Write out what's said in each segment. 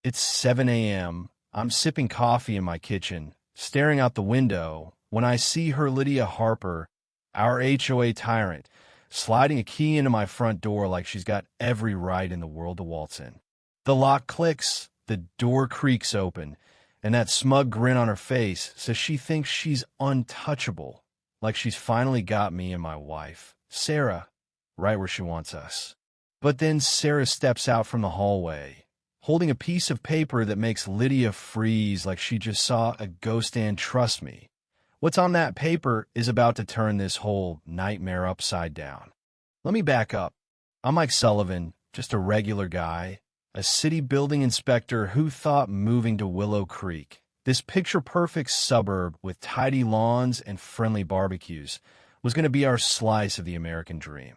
It's 7 a.m. I'm sipping coffee in my kitchen, staring out the window, when I see her Lydia Harper, our HOA tyrant, sliding a key into my front door like she's got every right in the world to waltz in. The lock clicks, the door creaks open, and that smug grin on her face says she thinks she's untouchable, like she's finally got me and my wife, Sarah, right where she wants us. But then Sarah steps out from the hallway, holding a piece of paper that makes Lydia freeze like she just saw a ghost. And trust me, what's on that paper is about to turn this whole nightmare upside down. Let me back up. I'm Mike Sullivan, just a regular guy, a city building inspector who thought moving to Willow Creek, this picture-perfect suburb with tidy lawns and friendly barbecues, was going to be our slice of the American dream.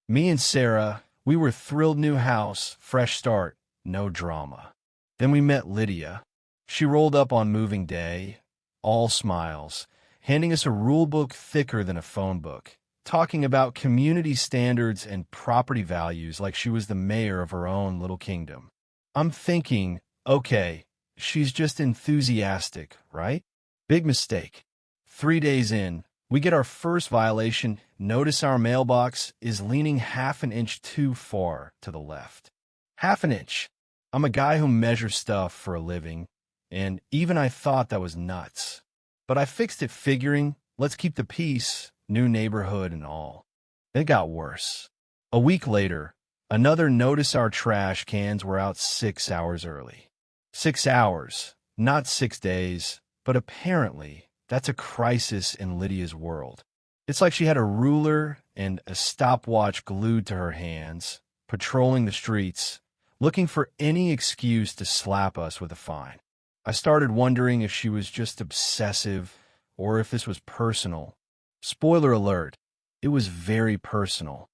Me and Sarah, we were thrilled. New house, fresh start, no drama. Then we met Lydia. She rolled up on moving day, all smiles, handing us a rule book thicker than a phone book, talking about community standards and property values like she was the mayor of her own little kingdom. I'm thinking, okay, she's just enthusiastic, right? Big mistake. 3 days in, we get our first violation. Notice our mailbox is leaning half an inch too far to the left. Half an inch. I'm a guy who measures stuff for a living, and even I thought that was nuts. But I fixed it figuring, let's keep the peace, new neighborhood and all. It got worse. A week later, another notice our trash cans were out 6 hours early. 6 hours, not 6 days, but apparently that's a crisis in Lydia's world. It's like she had a ruler and a stopwatch glued to her hands, patrolling the streets, looking for any excuse to slap us with a fine. I started wondering if she was just obsessive or if this was personal. Spoiler alert, it was very personal.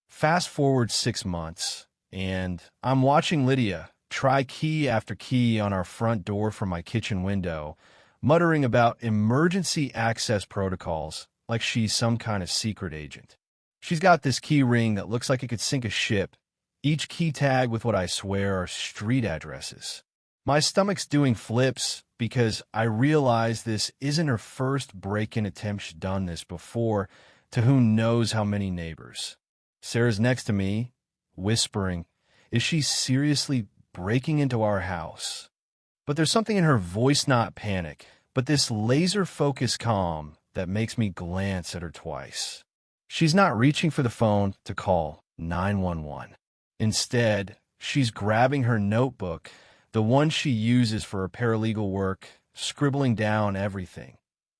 Fast forward 6 months, and I'm watching Lydia try key after key on our front door from my kitchen window, muttering about emergency access protocols like she's some kind of secret agent. She's got this key ring that looks like it could sink a ship, each key tag with what I swear are street addresses. My stomach's doing flips because I realize this isn't her first break-in attempt. She's done this before to who knows how many neighbors. Sarah's next to me, whispering, is she seriously breaking into our house? But there's something in her voice, not panic, but this laser-focused calm that makes me glance at her twice. She's not reaching for the phone to call 911. Instead, she's grabbing her notebook, the one she uses for her paralegal work, scribbling down everything.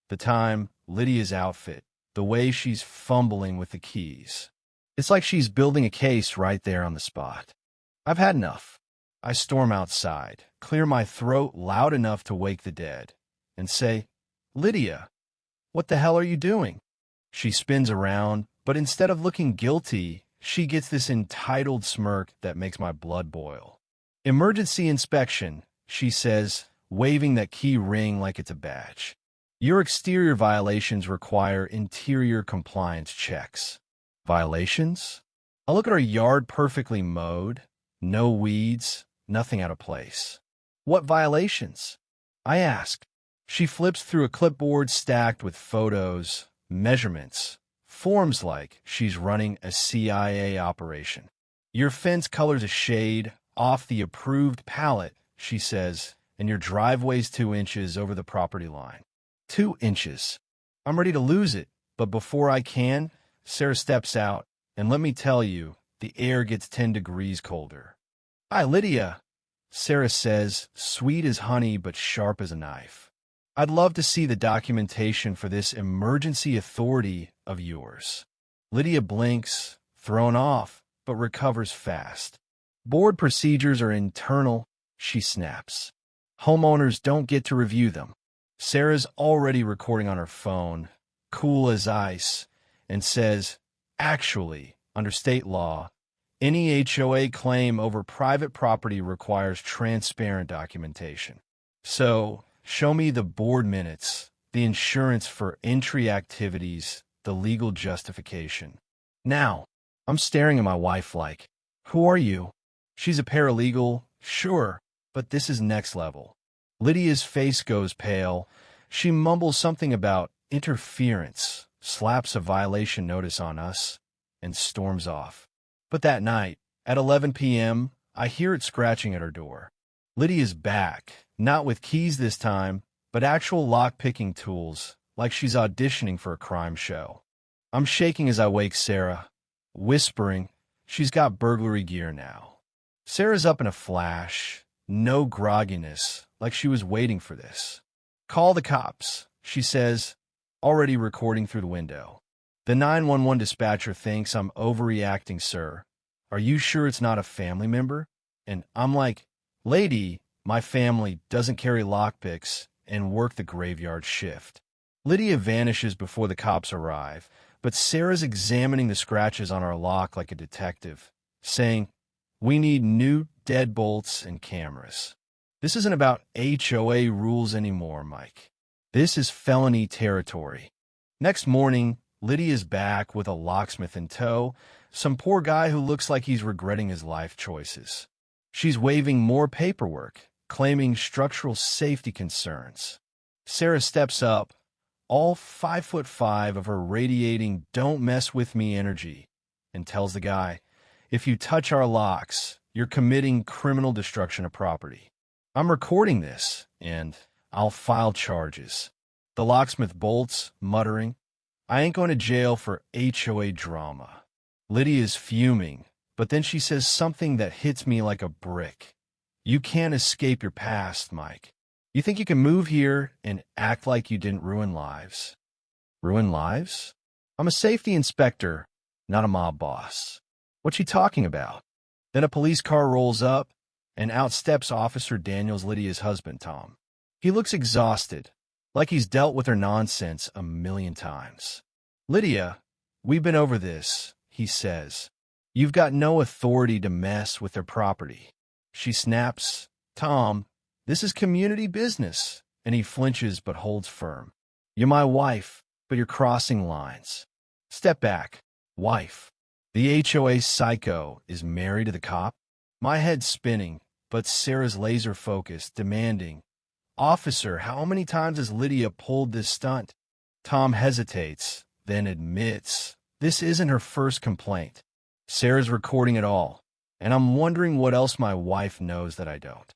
The time, Lydia's outfit, the way she's fumbling with the keys. It's like she's building a case right there on the spot. I've had enough. I storm outside, clear my throat loud enough to wake the dead, and say, Lydia, what the hell are you doing? She spins around, but instead of looking guilty, she gets this entitled smirk that makes my blood boil. Emergency inspection, she says, waving that key ring like it's a badge. Your exterior violations require interior compliance checks. Violations? I look at our yard, perfectly mowed, no weeds, nothing out of place. What violations? I ask. She flips through a clipboard stacked with photos, measurements, forms like she's running a CIA operation. Your fence color's a shade off the approved palette, she says, and your driveway's 2 inches over the property line. 2 inches. I'm ready to lose it, but before I can, Sarah steps out, and let me tell you, the air gets 10 degrees colder. Hi, Lydia, Sarah says, sweet as honey but sharp as a knife. I'd love to see the documentation for this emergency authority of yours. Lydia blinks, thrown off, but recovers fast. Board procedures are internal, she snaps. Homeowners don't get to review them. Sarah's already recording on her phone, cool as ice, and says, actually, under state law, any HOA claim over private property requires transparent documentation. So, show me the board minutes, the insurance for entry activities, the legal justification. Now, I'm staring at my wife like, who are you? She's a paralegal, sure, But this is next level. Lydia's face goes pale. She mumbles something about interference, slaps a violation notice on us, and storms off. But that night, at 11 p.m., I hear it scratching at her door. Lydia's back, not with keys this time, but actual lock-picking tools, like she's auditioning for a crime show. I'm shaking as I wake Sarah, whispering, she's got burglary gear now. Sarah's up in a flash, no grogginess, like she was waiting for this. Call the cops, she says, already recording through the window. The 911 dispatcher thinks I'm overreacting, sir. Are you sure it's not a family member? And I'm like, lady, my family doesn't carry lockpicks and work the graveyard shift. Lydia vanishes before the cops arrive, but Sarah's examining the scratches on our lock like a detective, saying, we need new deadbolts and cameras. This isn't about HOA rules anymore, Mike. This is felony territory. Next morning, Lydia's back with a locksmith in tow, some poor guy who looks like he's regretting his life choices. She's waving more paperwork, claiming structural safety concerns. Sarah steps up, all 5'5" of her radiating "don't mess with me" energy, and tells the guy, if you touch our locks, you're committing criminal destruction of property. I'm recording this, and I'll file charges. The locksmith bolts, muttering, I ain't going to jail for HOA drama. Lydia's fuming, but then she says something that hits me like a brick. You can't escape your past, Mike. You think you can move here and act like you didn't ruin lives? Ruin lives? I'm a safety inspector, not a mob boss. What's she talking about? Then a police car rolls up, and out steps Officer Daniels, Lydia's husband, Tom. He looks exhausted, like he's dealt with her nonsense a million times. Lydia, we've been over this, he says. You've got no authority to mess with their property. She snaps, Tom, this is community business, and he flinches but holds firm. You're my wife, but you're crossing lines. Step back, wife. The HOA psycho is married to the cop? My head's spinning, but Sarah's laser-focused, demanding, Officer, how many times has Lydia pulled this stunt? Tom hesitates, then admits, this isn't her first complaint. Sarah's recording it all, and I'm wondering what else my wife knows that I don't.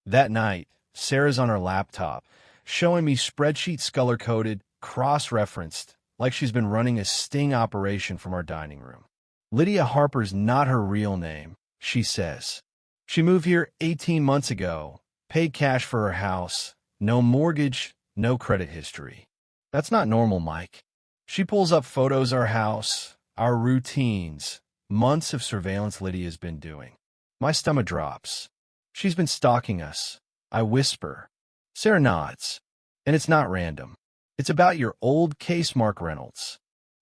That night, Sarah's on her laptop, showing me spreadsheets color-coded, cross-referenced, like she's been running a sting operation from our dining room. Lydia Harper's not her real name, she says. She moved here 18 months ago, paid cash for her house, no mortgage, no credit history. That's not normal, Mike. She pulls up photos of our house, our routines, months of surveillance Lydia's been doing. My stomach drops. She's been stalking us. I whisper. Sarah nods. And it's not random. It's about your old case, Mark Reynolds.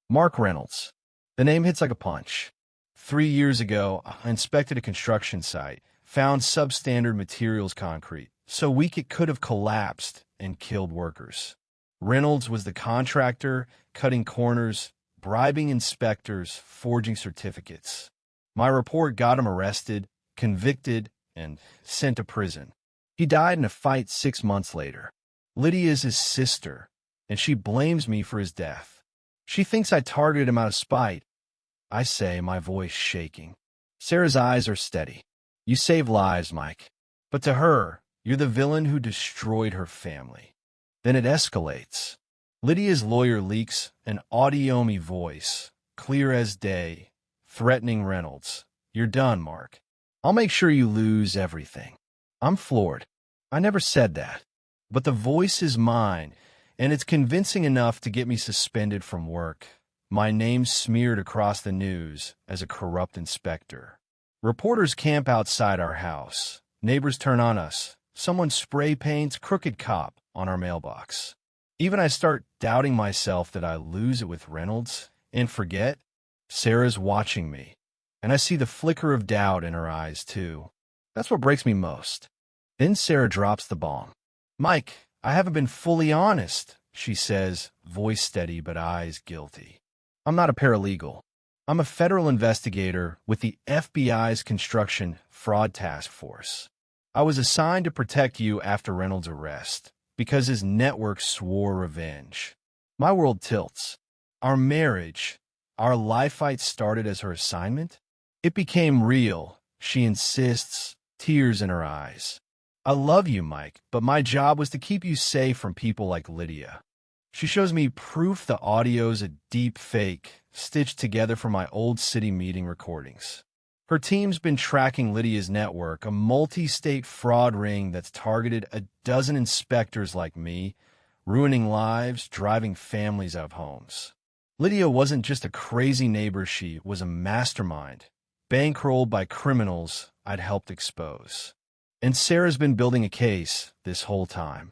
Mark Reynolds. The name hits like a punch. 3 years ago, I inspected a construction site, found substandard materials concrete, so weak it could have collapsed and killed workers. Reynolds was the contractor, cutting corners, bribing inspectors, forging certificates. My report got him arrested, convicted, and sent to prison. He died in a fight 6 months later. Lydia is his sister, and she blames me for his death. She thinks I targeted him out of spite. I say, my voice shaking. Sarah's eyes are steady. You save lives, Mike. But to her, you're the villain who destroyed her family. Then it escalates. Lydia's lawyer leaks an audiomy voice, clear as day, threatening Reynolds. You're done, Mark. I'll make sure you lose everything. I'm floored. I never said that. But the voice is mine, and it's convincing enough to get me suspended from work. My name smeared across the news as a corrupt inspector. Reporters camp outside our house. Neighbors turn on us. Someone spray paints "Crooked Cop" on our mailbox. Even I start doubting myself that I lose it with Reynolds and forget. Sarah's watching me, and I see the flicker of doubt in her eyes, too. That's what breaks me most. Then Sarah drops the bomb. Mike, I haven't been fully honest, she says, voice steady but eyes guilty. I'm not a paralegal. I'm a federal investigator with the FBI's Construction Fraud Task Force. I was assigned to protect you after Reynolds' arrest because his network swore revenge. My world tilts. Our marriage, our life fight started as her assignment? It became real, she insists, tears in her eyes. I love you, Mike, but my job was to keep you safe from people like Lydia. She shows me proof the audio's a deep fake, stitched together from my old city meeting recordings. Her team's been tracking Lydia's network, a multi-state fraud ring that's targeted a dozen inspectors like me, ruining lives, driving families out of homes. Lydia wasn't just a crazy neighbor, she was a mastermind, bankrolled by criminals I'd helped expose. And Sarah's been building a case this whole time.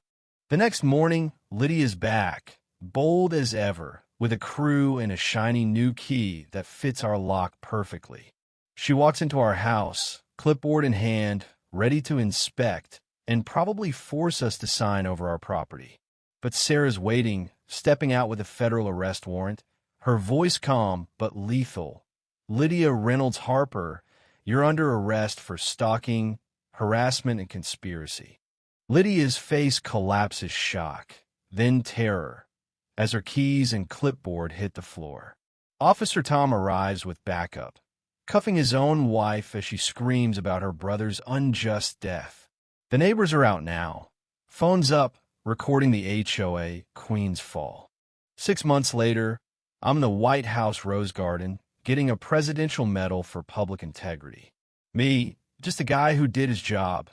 The next morning, Lydia's back, bold as ever, with a crew and a shiny new key that fits our lock perfectly. She walks into our house, clipboard in hand, ready to inspect and probably force us to sign over our property. But Sarah's waiting, stepping out with a federal arrest warrant, her voice calm but lethal. Lydia Reynolds Harper, you're under arrest for stalking, harassment, and conspiracy. Lydia's face collapses shock, then terror, as her keys and clipboard hit the floor. Officer Tom arrives with backup, cuffing his own wife as she screams about her brother's unjust death. The neighbors are out now. Phones up, recording the HOA, Queen's Fall. 6 months later, I'm in the White House Rose Garden, getting a presidential medal for public integrity. Me, just a guy who did his job,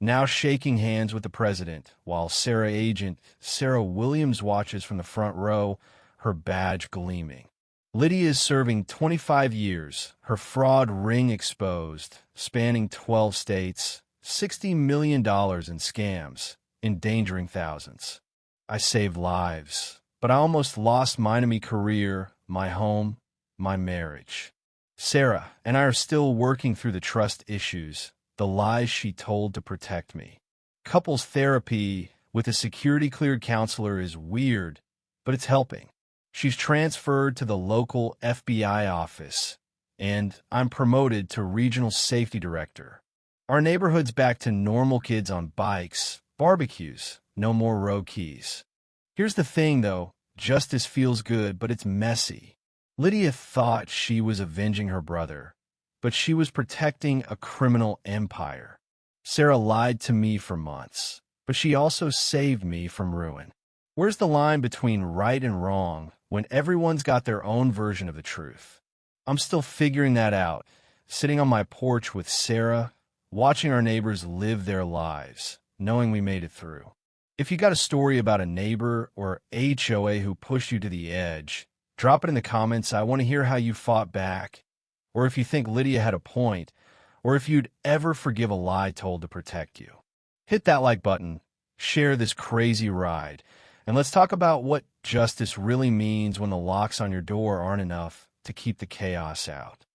now shaking hands with the president, while Agent Sarah Williams watches from the front row, her badge gleaming. Lydia is serving 25 years, her fraud ring exposed, spanning 12 states, $60 million in scams, endangering thousands. I saved lives, but I almost lost my career, my home, my marriage. Sarah and I are still working through the trust issues, the lies she told to protect me. Couples therapy with a security-cleared counselor is weird, but it's helping. She's transferred to the local FBI office, and I'm promoted to regional safety director. Our neighborhood's back to normal kids on bikes, barbecues, no more road keys. Here's the thing, though. Justice feels good, but it's messy. Lydia thought she was avenging her brother, but she was protecting a criminal empire. Sarah lied to me for months, but she also saved me from ruin. Where's the line between right and wrong when everyone's got their own version of the truth? I'm still figuring that out, sitting on my porch with Sarah, watching our neighbors live their lives, knowing we made it through. If you got a story about a neighbor or HOA who pushed you to the edge, drop it in the comments. I want to hear how you fought back, or if you think Lydia had a point, or if you'd ever forgive a lie told to protect you. Hit that like button, share this crazy ride, and let's talk about what justice really means when the locks on your door aren't enough to keep the chaos out.